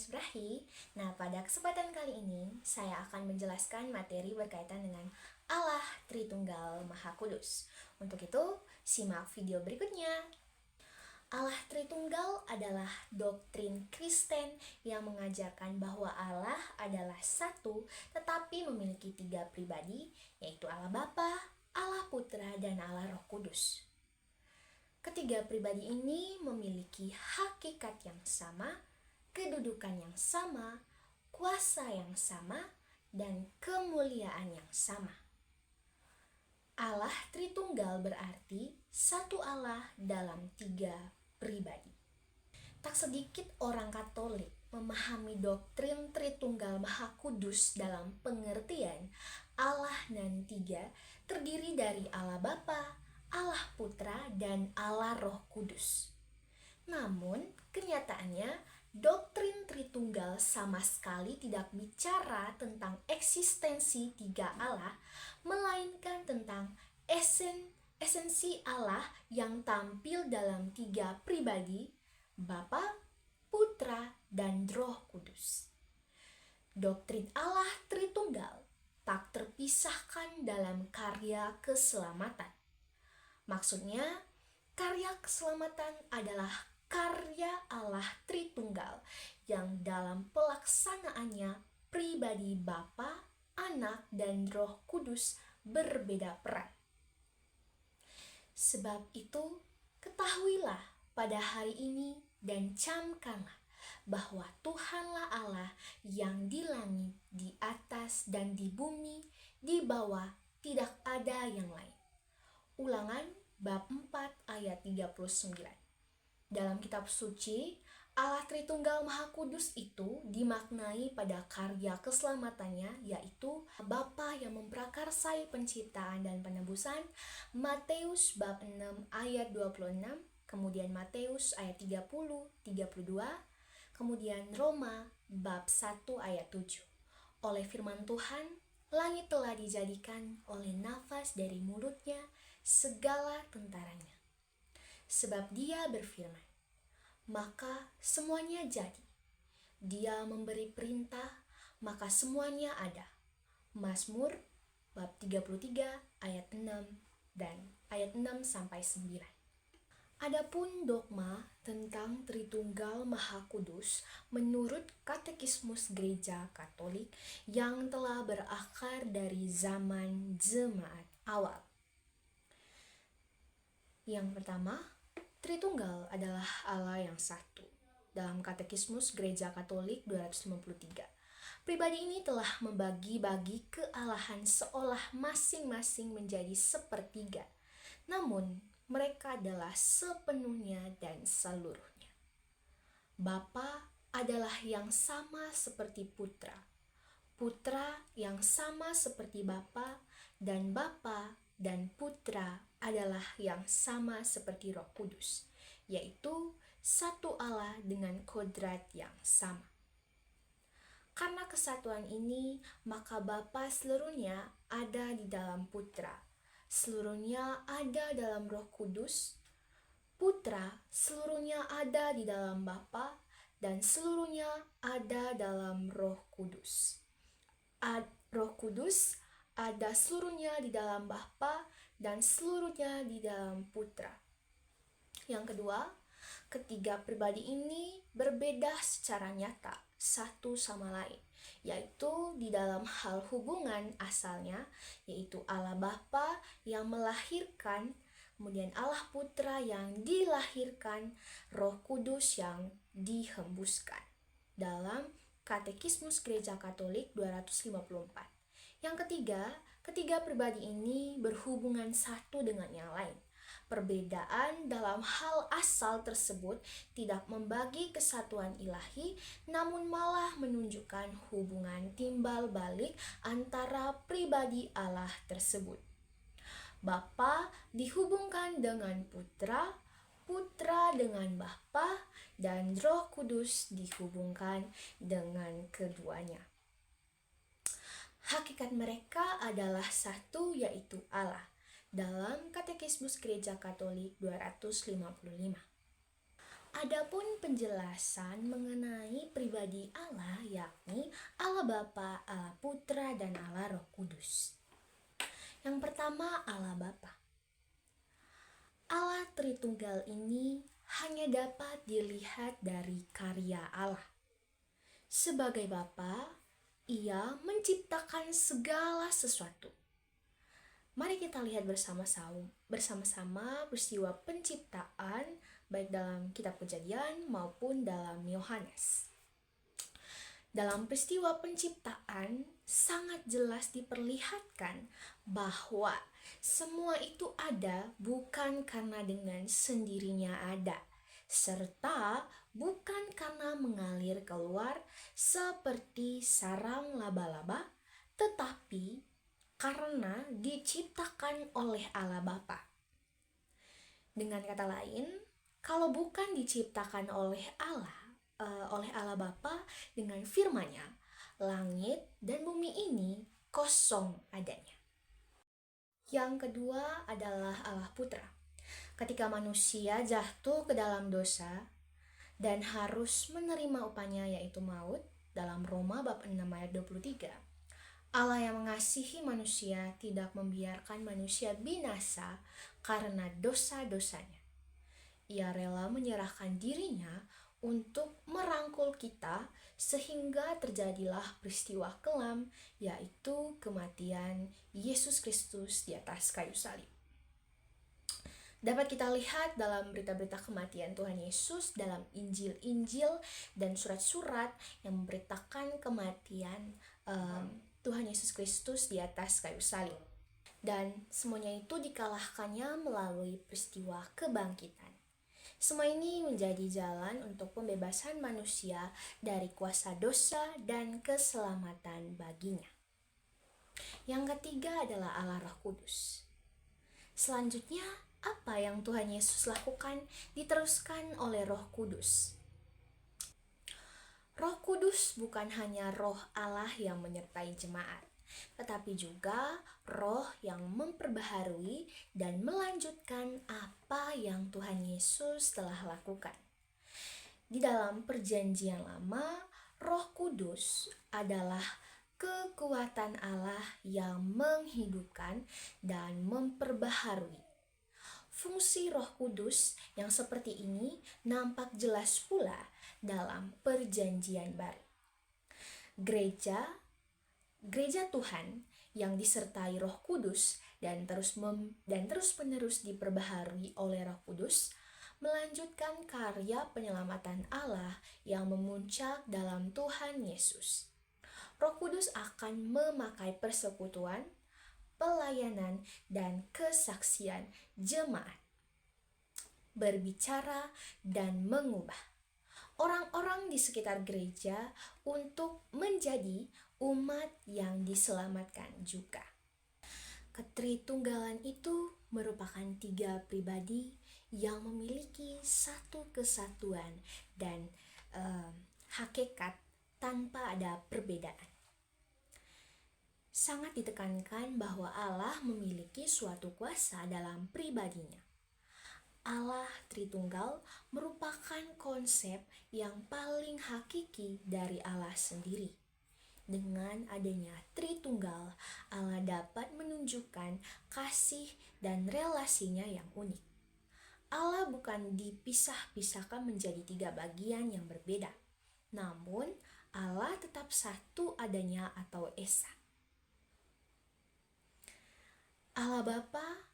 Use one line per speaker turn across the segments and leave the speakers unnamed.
podcast Brahi. Nah, pada kesempatan kali ini, saya akan menjelaskan materi berkaitan dengan Allah Tritunggal Maha Kudus. Untuk itu, simak video berikutnya. Allah Tritunggal adalah doktrin Kristen yang mengajarkan bahwa Allah adalah satu, tetapi memiliki tiga pribadi, yaitu Allah Bapa, Allah Putra, dan Allah Roh Kudus. Ketiga pribadi ini memiliki hakikat yang sama, kedudukan yang sama, kuasa yang sama, dan kemuliaan yang sama. Allah Tritunggal berarti satu Allah dalam tiga pribadi. Tak sedikit orang Katolik memahami doktrin Tritunggal Maha Kudus dalam pengertian Allah nan tiga terdiri dari Allah Bapa, Allah Putra, dan Allah Roh Kudus. Namun, kenyataannya doktrin Tritunggal sama sekali tidak bicara tentang eksistensi tiga Allah, melainkan tentang esensi Allah yang tampil dalam tiga pribadi, Bapa, Putra, dan Roh Kudus. Doktrin Allah Tritunggal tak terpisahkan dalam karya keselamatan. Maksudnya, karya keselamatan adalah karya Allah Tritunggal yang dalam pelaksanaannya pribadi Bapa, Anak, dan Roh Kudus berbeda peran. Sebab itu, ketahuilah pada hari ini dan camkanlah bahwa Tuhanlah Allah yang di langit, di atas, dan di bumi, di bawah, tidak ada yang lain. Ulangan bab 4 ayat 39. Dalam kitab suci, Allah Tritunggal Maha Kudus itu dimaknai pada karya keselamatannya, yaitu Bapa yang memprakarsai penciptaan dan penebusan, Matius bab 6 ayat 26, kemudian Matius ayat 30, 32, kemudian Roma bab 1 ayat 7. Oleh firman Tuhan, langit telah dijadikan oleh nafas dari mulutnya segala tentaranya. Sebab Dia berfirman, maka semuanya jadi. Dia memberi perintah, maka semuanya ada. Mazmur bab 33 ayat 6 dan ayat 6 sampai 9. Adapun dogma tentang Tritunggal Maha Kudus menurut Katekismus Gereja Katolik yang telah berakar dari zaman jemaat awal. Yang pertama, Tritunggal adalah Allah yang satu. Dalam Katekismus Gereja Katolik 253, pribadi ini telah membagi-bagi kealahan seolah masing-masing menjadi sepertiga. Namun, mereka adalah sepenuhnya dan seluruhnya. Bapa adalah yang sama seperti Putra, Putra yang sama seperti Bapa, dan Bapa dan Putra adalah yang sama seperti Roh Kudus, yaitu satu Allah dengan kodrat yang sama. Karena kesatuan ini, maka Bapa seluruhnya ada di dalam Putra, seluruhnya ada dalam Roh Kudus, Putra seluruhnya ada di dalam Bapa, dan seluruhnya ada dalam Roh Kudus. Roh Kudus ada seluruhnya di dalam Bapa dan seluruhnya di dalam Putra. Yang kedua, ketiga pribadi ini berbeda secara nyata satu sama lain, yaitu di dalam hal hubungan asalnya, yaitu Allah Bapa yang melahirkan, kemudian Allah Putra yang dilahirkan, Roh Kudus yang dihembuskan. Dalam Katekismus Gereja Katolik 254. Yang ketiga, ketiga pribadi ini berhubungan satu dengan yang lain. Perbedaan dalam hal asal tersebut tidak membagi kesatuan ilahi, namun malah menunjukkan hubungan timbal balik antara pribadi Allah tersebut. Bapa dihubungkan dengan Putra, Putra dengan Bapa, dan Roh Kudus dihubungkan dengan keduanya. Hakikat mereka adalah satu, yaitu Allah. Dalam Katekismus Gereja Katolik 255. Adapun penjelasan mengenai pribadi Allah yakni Allah Bapa, Allah Putra, dan Allah Roh Kudus. Yang pertama, Allah Bapa. Allah Tritunggal ini hanya dapat dilihat dari karya Allah. Sebagai Bapa, Ia menciptakan segala sesuatu. Mari kita lihat bersama-sama peristiwa penciptaan baik dalam kitab Kejadian maupun dalam Yohanes. Dalam peristiwa penciptaan sangat jelas diperlihatkan bahwa semua itu ada bukan karena dengan sendirinya ada, serta bukan karena mengalir keluar seperti sarang laba-laba, tetapi karena diciptakan oleh Allah Bapa. Dengan kata lain, kalau bukan diciptakan oleh Allah Bapa dengan firman-Nya, langit dan bumi ini kosong adanya. Yang kedua adalah Allah Putra. Ketika manusia jatuh ke dalam dosa dan harus menerima upahnya yaitu maut, dalam Roma bab 6 ayat 23, Allah yang mengasihi manusia tidak membiarkan manusia binasa karena dosa-dosanya. Ia rela menyerahkan dirinya untuk merangkul kita sehingga terjadilah peristiwa kelam, yaitu kematian Yesus Kristus di atas kayu salib. Dapat kita lihat dalam berita-berita kematian Tuhan Yesus dalam Injil-Injil dan surat-surat yang memberitakan kematian Tuhan Yesus Kristus di atas kayu salib. Dan semuanya itu dikalahkannya melalui peristiwa kebangkitan. Semua ini menjadi jalan untuk pembebasan manusia dari kuasa dosa dan keselamatan baginya. Yang ketiga adalah Allah Roh Kudus. Selanjutnya, apa yang Tuhan Yesus lakukan diteruskan oleh Roh Kudus. Roh Kudus bukan hanya roh Allah yang menyertai jemaat, tetapi juga roh yang memperbaharui dan melanjutkan apa yang Tuhan Yesus telah lakukan. Di dalam Perjanjian Lama, Roh Kudus adalah kekuatan Allah yang menghidupkan dan memperbaharui. Fungsi Roh Kudus yang seperti ini nampak jelas pula dalam Perjanjian Baru. Gereja Tuhan yang disertai Roh Kudus dan terus-menerus diperbaharui oleh Roh Kudus melanjutkan karya penyelamatan Allah yang memuncak dalam Tuhan Yesus. Roh Kudus akan memakai persekutuan, pelayanan, dan kesaksian jemaat, berbicara dan mengubah orang-orang di sekitar gereja untuk menjadi umat yang diselamatkan juga. Ketritunggalan itu merupakan 3 pribadi yang memiliki satu kesatuan dan hakikat tanpa ada perbedaan. Sangat ditekankan bahwa Allah memiliki suatu kuasa dalam pribadinya. Allah Tritunggal merupakan konsep yang paling hakiki dari Allah sendiri. Dengan adanya Tritunggal, Allah dapat menunjukkan kasih dan relasinya yang unik. Allah bukan dipisah-pisahkan menjadi 3 bagian yang berbeda, namun Allah tetap satu adanya atau esa. Allah Bapa,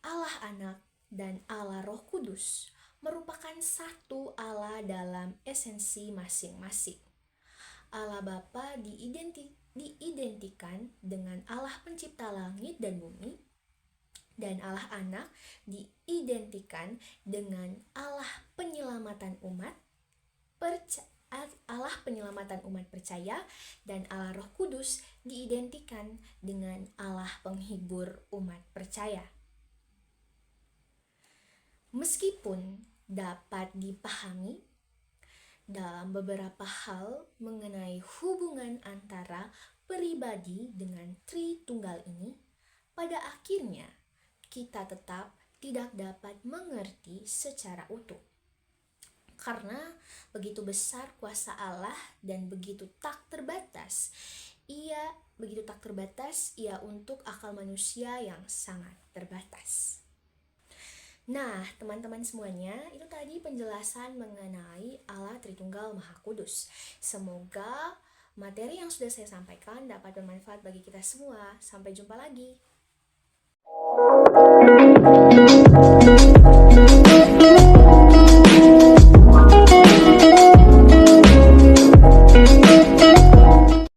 Allah Anak, dan Allah Roh Kudus merupakan satu Allah dalam esensi masing-masing. Allah Bapa diidentikan dengan Allah pencipta langit dan bumi, dan Allah Anak diidentikan dengan Allah penyelamatan umat percaya, dan Allah Roh Kudus diidentikan dengan Allah penghibur umat percaya. Meskipun dapat dipahami dalam beberapa hal mengenai hubungan antara pribadi dengan Tritunggal ini, pada akhirnya kita tetap tidak dapat mengerti secara utuh. Karena begitu besar kuasa Allah dan begitu tak terbatas, ia untuk akal manusia yang sangat terbatas. Nah, teman-teman semuanya, itu tadi penjelasan mengenai Allah Tritunggal Maha Kudus. Semoga materi yang sudah saya sampaikan dapat bermanfaat bagi kita semua. Sampai jumpa lagi.